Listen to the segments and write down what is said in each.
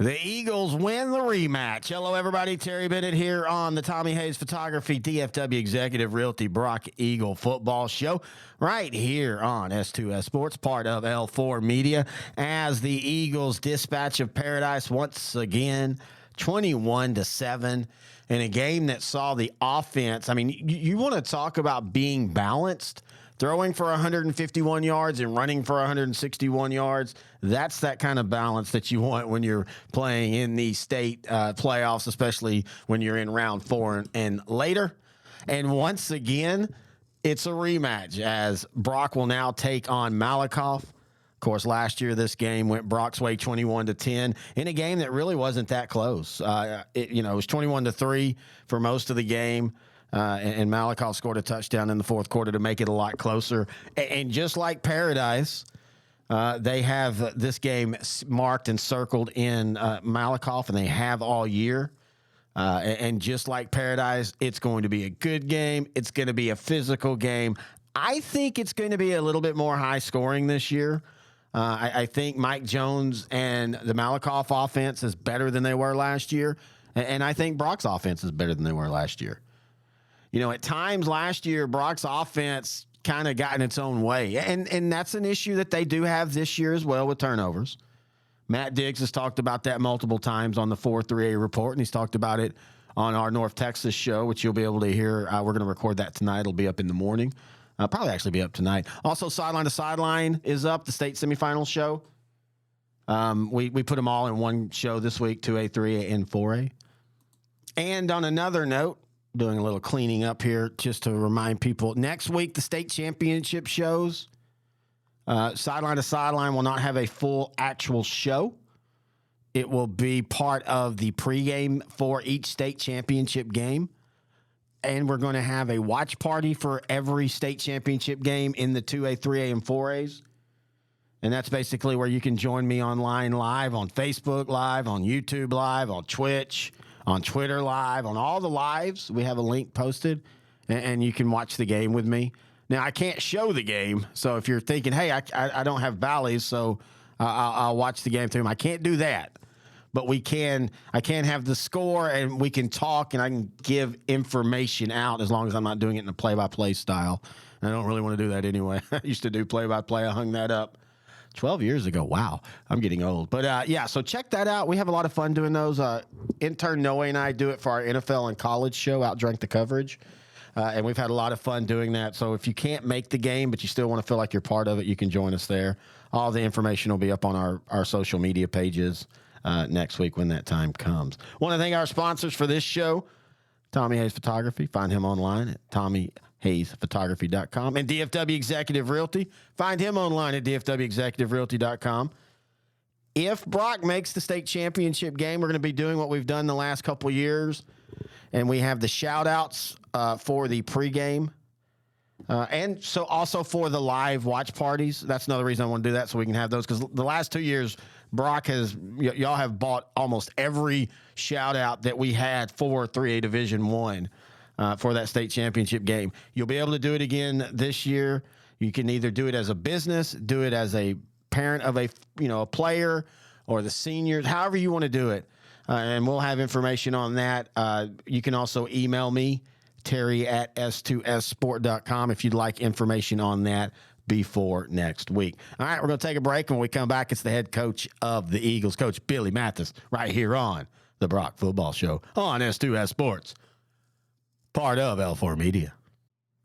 The Eagles win the rematch. Hello, everybody. Terry Bennett here on the Tommy Hayes Photography, DFW Executive Realty, Brock Eagle Football Show, right here on S2S Sports, part of L4 Media, as the Eagles dispatch of paradise once again, 21-7, in a game that saw the offense. I mean, you want to talk about being balanced. Throwing for 151 yards and running for 161 yards, that's that kind of balance that you want when you're playing in the state playoffs, especially when you're in round 4 and later. And once again, it's a rematch as Brock will now take on Malakoff. Of course, last year this game went Brock's way 21-10 in a game that really wasn't that close. It was 21-3 for most of the game. And Malakoff scored a touchdown in the fourth quarter to make it a lot closer. And just like Paradise, they have this game marked and circled in Malakoff, and they have all year. And just like Paradise, it's going to be a good game. It's going to be a physical game. I think it's going to be a little bit more high scoring this year. I think Mike Jones and the Malakoff offense is better than they were last year. And I think Brock's offense is better than they were last year. You know, at times last year, Brock's offense kind of got in its own way. And that's an issue that they do have this year as well with turnovers. Matt Diggs has talked about that multiple times on the 4-3A report, and he's talked about it on our North Texas show, which you'll be able to hear. We're going to record that tonight. It'll be up in the morning. Probably actually be up tonight. Also, Sideline to Sideline is up, the state semifinal show. We put them all in one show this week, 2A, 3A, and 4A. And on another note, doing a little cleaning up here just to remind people, next week, the state championship shows. Sideline to Sideline will not have a full actual show. It will be part of the pregame for each state championship game. And we're going to have a watch party for every state championship game in the 2A, 3A, and 4As. And that's basically where you can join me online live on Facebook Live, on YouTube Live, on Twitch, on Twitter Live, on all the lives. We have a link posted, and you can watch the game with me. Now, I can't show the game, so if you're thinking, hey, I don't have Bally's, so I'll watch the game through them, I can't do that. But I can have the score, and we can talk, and I can give information out as long as I'm not doing it in a play-by-play style. And I don't really want to do that anyway. I used to do play-by-play. I hung that up 12 years ago. Wow, I'm getting old. But, so check that out. We have a lot of fun doing those. Intern Noe and I do it for our NFL and college show, Outdrank the Coverage. And we've had a lot of fun doing that. So if you can't make the game, but you still want to feel like you're part of it, you can join us there. All the information will be up on our social media pages next week when that time comes. Want to thank our sponsors for this show, Tommy Hayes Photography. Find him online at TommyHayesPhotography.com. And DFW Executive Realty. Find him online at DFWExecutiveRealty.com. If Brock makes the state championship game, we're going to be doing what we've done the last couple of years. And we have the shout-outs for the pregame. And so also for the live watch parties. That's another reason I want to do that, so we can have those. Because the last 2 years, Brock y'all have bought almost every shout-out that we had for 3A Division I. For that state championship game. You'll be able to do it again this year. You can either do it as a business, do it as a parent of a player, or the seniors, however you want to do it. And we'll have information on that. You can also email me, Terry at S2SSport.com, if you'd like information on that before next week. All right, we're going to take a break. When we come back, it's the head coach of the Eagles, Coach Billy Mathis, right here on the Brock Football Show on S2S Sports. Part of L4 Media.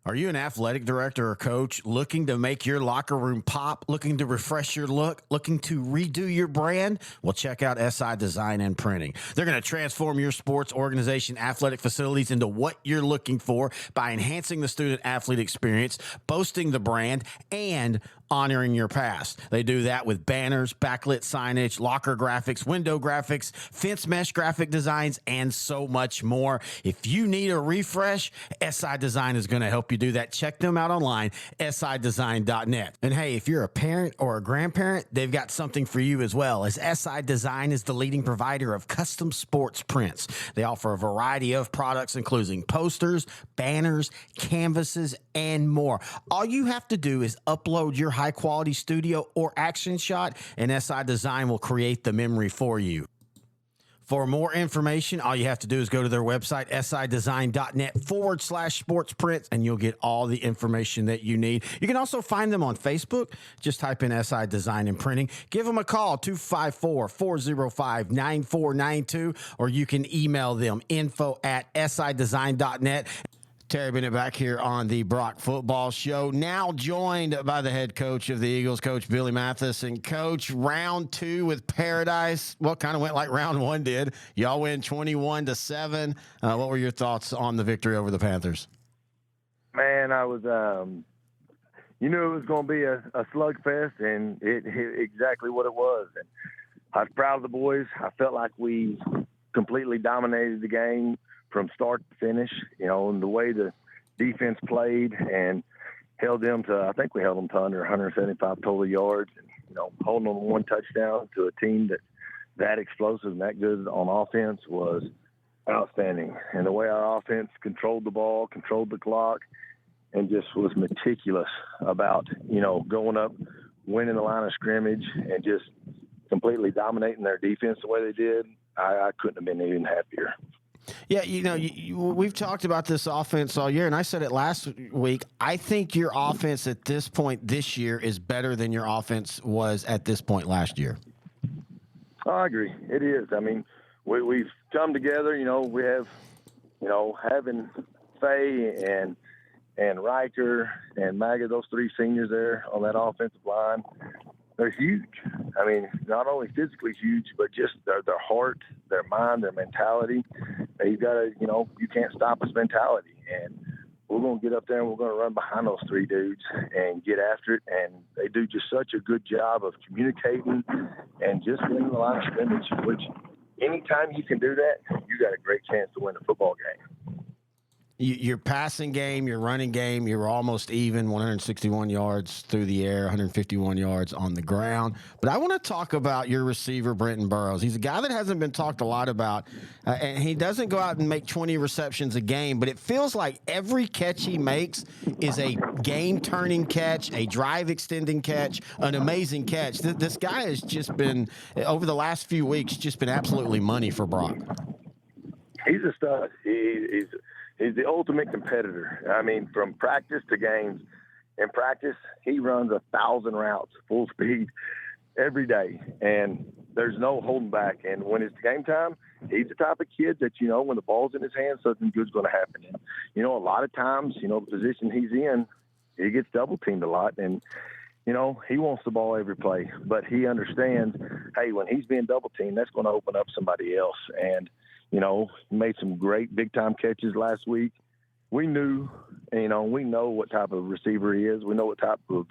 Are you an athletic director or coach looking to make your locker room pop, looking to refresh your look, looking to redo your brand? Well, check out SI Design and Printing. They're going to transform your sports organization athletic facilities into what you're looking for by enhancing the student-athlete experience, boasting the brand, and honoring your past. They do that with banners, backlit signage, locker graphics, window graphics, fence mesh graphic designs, and so much more. If you need a refresh, SI Design is going to help you do that. Check them out online, sidesign.net. And hey, if you're a parent or a grandparent, they've got something for you as well, as SI Design is the leading provider of custom sports prints. They offer a variety of products, including posters, banners, canvases, and more. All you have to do is upload your high-quality studio or action shot, and SI Design will create the memory for you. For more information, all you have to do is go to their website, sidesign.net/sports prints, and you'll get all the information that you need. You can also find them on Facebook. Just type in SI Design and Printing. Give them a call, 254-405-9492, or you can email them, info@sidesign.net. Terry Bennett back here on the Brock Football Show, now joined by the head coach of the Eagles, Coach Billy Mathis. And, Coach, round 2 with Paradise, well, kind of went like round 1 did. Y'all win 21-7. What were your thoughts on the victory over the Panthers? Man, I was, you knew it was going to be a slugfest, and it hit exactly what it was. And I was proud of the boys. I felt like we completely dominated the game from start to finish, and the way the defense played and held them to, I think we held them to under 175 total yards, and, holding on to 1 touchdown to a team that explosive and that good on offense was outstanding. And the way our offense controlled the ball, controlled the clock, and just was meticulous about, going up, winning the line of scrimmage, and just completely dominating their defense the way they did, I couldn't have been even happier. Yeah, we've talked about this offense all year, and I said it last week. I think your offense at this point this year is better than your offense was at this point last year. Oh, I agree. It is. I mean, we've come together. We have, having Faye and Riker and Maga, those 3 seniors there on that offensive line, they're huge. I mean, not only physically huge, but just their heart, their mind, their mentality. You've got to, you can't stop us mentality. And we're going to get up there and we're going to run behind those 3 dudes and get after it. And they do just such a good job of communicating and just winning the line of scrimmage, which anytime you can do that, you got a great chance to win a football game. Your passing game, your running game, you were almost even, 161 yards through the air, 151 yards on the ground. But I want to talk about your receiver, Brenton Burrows. He's a guy that hasn't been talked a lot about, and he doesn't go out and make 20 receptions a game, but it feels like every catch he makes is a game-turning catch, a drive-extending catch, an amazing catch. This guy has just been, over the last few weeks, just been absolutely money for Brock. He's a stud. He's the ultimate competitor. I mean, from practice to games. In practice, he runs 1,000 routes full speed every day, and there's no holding back. And when it's game time, he's the type of kid that, when the ball's in his hands, something good's going to happen. And, a lot of times, the position he's in, he gets double-teamed a lot, and, he wants the ball every play. But he understands, hey, when he's being double-teamed, that's going to open up somebody else. And, made some great big-time catches last week. We knew, we know what type of receiver he is. We know what type of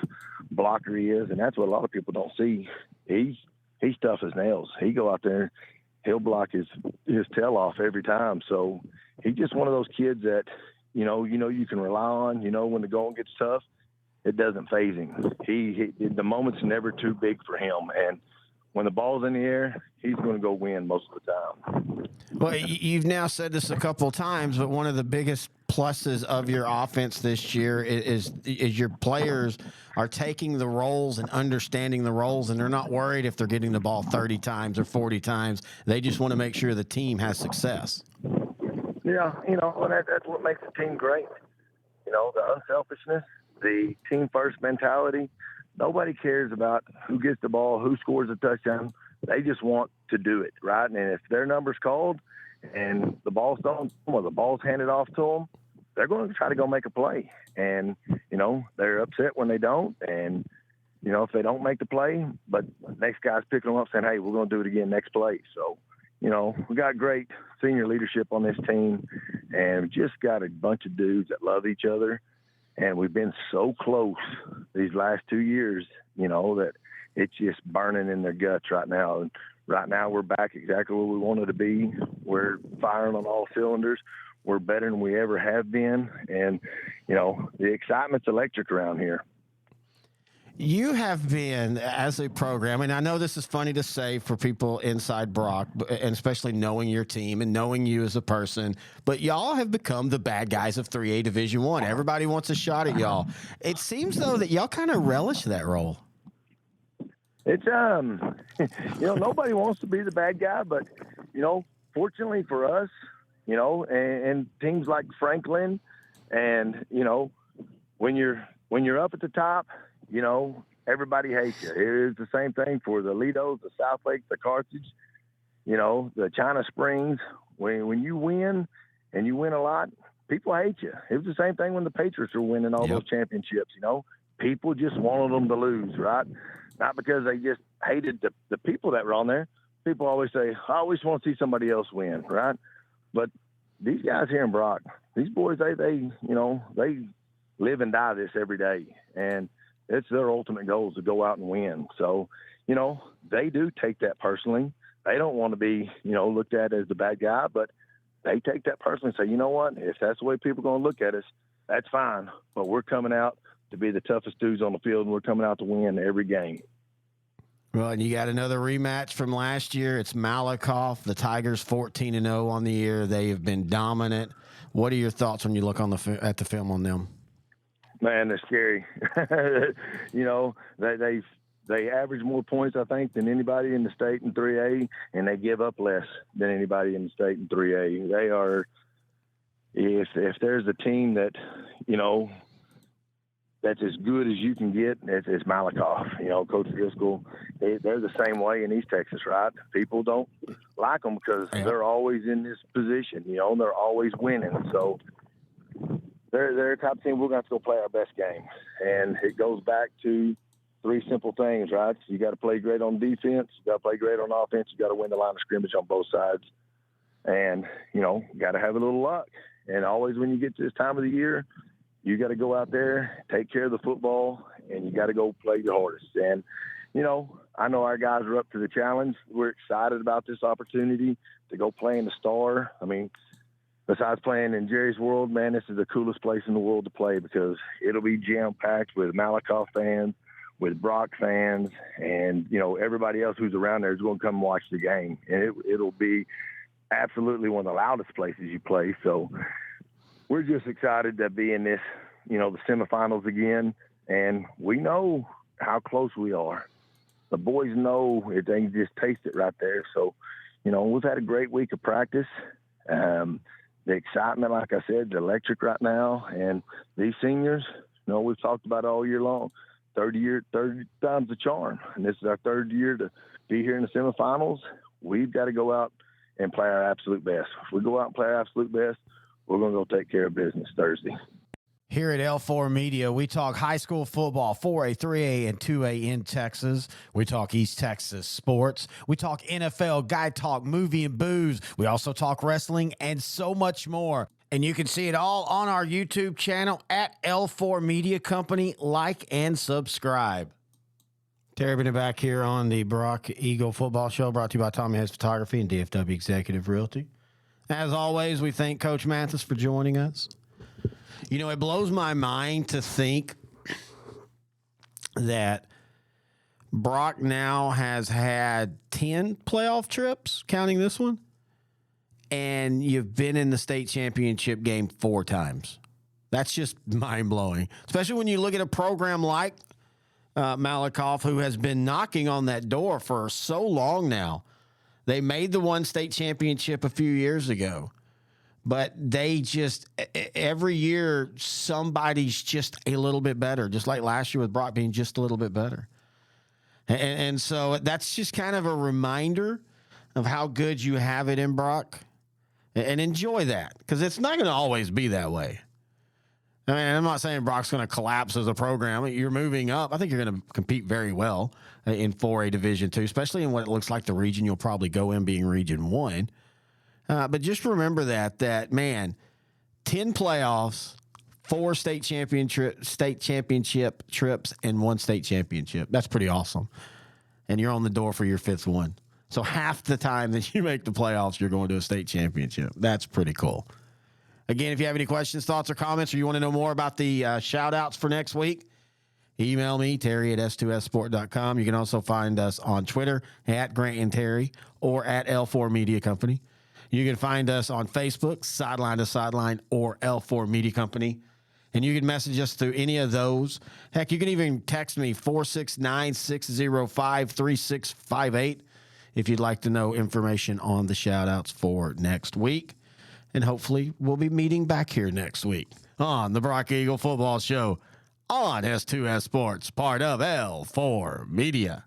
blocker he is, and that's what a lot of people don't see. He's tough as nails. He go out there, he'll block his tail off every time. So he's just one of those kids that, you can rely on. When the going gets tough, it doesn't faze him. The moment's never too big for him, and when the ball's in the air, he's going to go win most of the time. Well, you've now said this a couple of times, but one of the biggest pluses of your offense this year is your players are taking the roles and understanding the roles, and they're not worried if they're getting the ball 30 times or 40 times. They just want to make sure the team has success. Yeah, and that's what makes the team great. The unselfishness, the team-first mentality. Nobody cares about who gets the ball, who scores a touchdown. They just want to do it, right? And if their number's called and the ball's thrown or the ball's handed off to them, they're going to try to go make a play. And, they're upset when they don't. And, if they don't make the play, but the next guy's picking them up saying, hey, we're going to do it again next play. So, we got great senior leadership on this team, and we just got a bunch of dudes that love each other. And we've been so close these last 2 years, that it's just burning in their guts right now. And right now we're back exactly where we wanted to be. We're firing on all cylinders. We're better than we ever have been. And, the excitement's electric around here. You have been, as a program, and I know this is funny to say for people inside Brock, and especially knowing your team and knowing you as a person, but y'all have become the bad guys of 3A Division I. Everybody wants a shot at y'all. It seems, though, that y'all kind of relish that role. It's, nobody wants to be the bad guy, but, fortunately for us, and teams like Franklin, and when you're up at the top, everybody hates you. It's the same thing for the Lidos, the South Lakes, the Carthage, the China Springs. When you win and you win a lot, people hate you. It was the same thing when the Patriots were winning all those championships. People just wanted them to lose, right? Not because they just hated the people that were on there. People always say, I always want to see somebody else win, right? But these guys here in Brock, these boys, they live and die this every day. And it's their ultimate goal is to go out and win. So, they do take that personally. They don't want to be, looked at as the bad guy, but they take that personally and say, you know what, if that's the way people are going to look at us, that's fine. But we're coming out to be the toughest dudes on the field, and we're coming out to win every game. Well, and you got another rematch from last year. It's Malakoff. The Tigers 14-0 on the year. They have been dominant. What are your thoughts when you look at the film on them? Man, they're scary. They average more points, I think, than anybody in the state in 3A, and they give up less than anybody in the state in 3A. They are, if there's a team that, that's as good as you can get, it's Malakoff. Coach Driscoll, they're the same way in East Texas, right? People don't like them because they're always in this position. They're always winning. So they're a type of team we're going to have to go play our best game. And it goes back to three simple things, right? You got to play great on defense. You got to play great on offense. You got to win the line of scrimmage on both sides. And, got to have a little luck. And always when you get to this time of the year, you got to go out there, take care of the football, and you got to go play your hardest. And, I know our guys are up to the challenge. We're excited about this opportunity to go play in the Star. I mean, besides playing in Jerry's World, man, this is the coolest place in the world to play because it'll be jam-packed with Malakoff fans, with Brock fans, and, everybody else who's around there is going to come watch the game. And it'll be absolutely one of the loudest places you play. So we're just excited to be in this, the semifinals again. And we know how close we are. The boys know it. They can just taste it right there. So, we've had a great week of practice. The excitement, like I said, is electric right now. And these seniors, we've talked about it all year long. 30 times the charm. And this is our third year to be here in the semifinals. We've got to go out and play our absolute best. If we go out and play our absolute best, we're going to go take care of business Thursday. Here at L4 Media, we talk high school football, 4A, 3A, and 2A in Texas. We talk East Texas sports. We talk NFL, guy talk, movie and booze. We also talk wrestling and so much more. And you can see it all on our YouTube channel at L4 Media Company. Like and subscribe. Terry Bennett back here on the Brock Eagle Football Show, brought to you by Tommy Hayes Photography and DFW Executive Realty. As always, we thank Coach Mathis for joining us. It blows my mind to think that Brock now has had 10 playoff trips, counting this one, and you've been in the state championship game 4 times. That's just mind-blowing, especially when you look at a program like Malakoff, who has been knocking on that door for so long now. They made the one state championship a few years ago. But they just, every year, somebody's just a little bit better, just like last year with Brock being just a little bit better. And so that's just kind of a reminder of how good you have it in Brock. And enjoy that, because it's not going to always be that way. I mean, I'm not saying Brock's going to collapse as a program. You're moving up. I think you're going to compete very well in 4A Division II, especially in what it looks like the region you'll probably go in being Region 1. But just remember that, man, 10 playoffs, 4 state championship trips, and 1 state championship. That's pretty awesome. And you're on the door for your 5th one. So half the time that you make the playoffs, you're going to a state championship. That's pretty cool. Again, if you have any questions, thoughts, or comments, or you want to know more about the shout-outs for next week, email me, Terry at S2SSport.com. You can also find us on Twitter at Grant and Terry or at L4 Media Company. You can find us on Facebook, Sideline to Sideline, or L4 Media Company. And you can message us through any of those. Heck, you can even text me, 469-605-3658. if you'd like to know information on the shout-outs for next week. And hopefully we'll be meeting back here next week on the Brock Eagle Football Show on S2S Sports, part of L4 Media.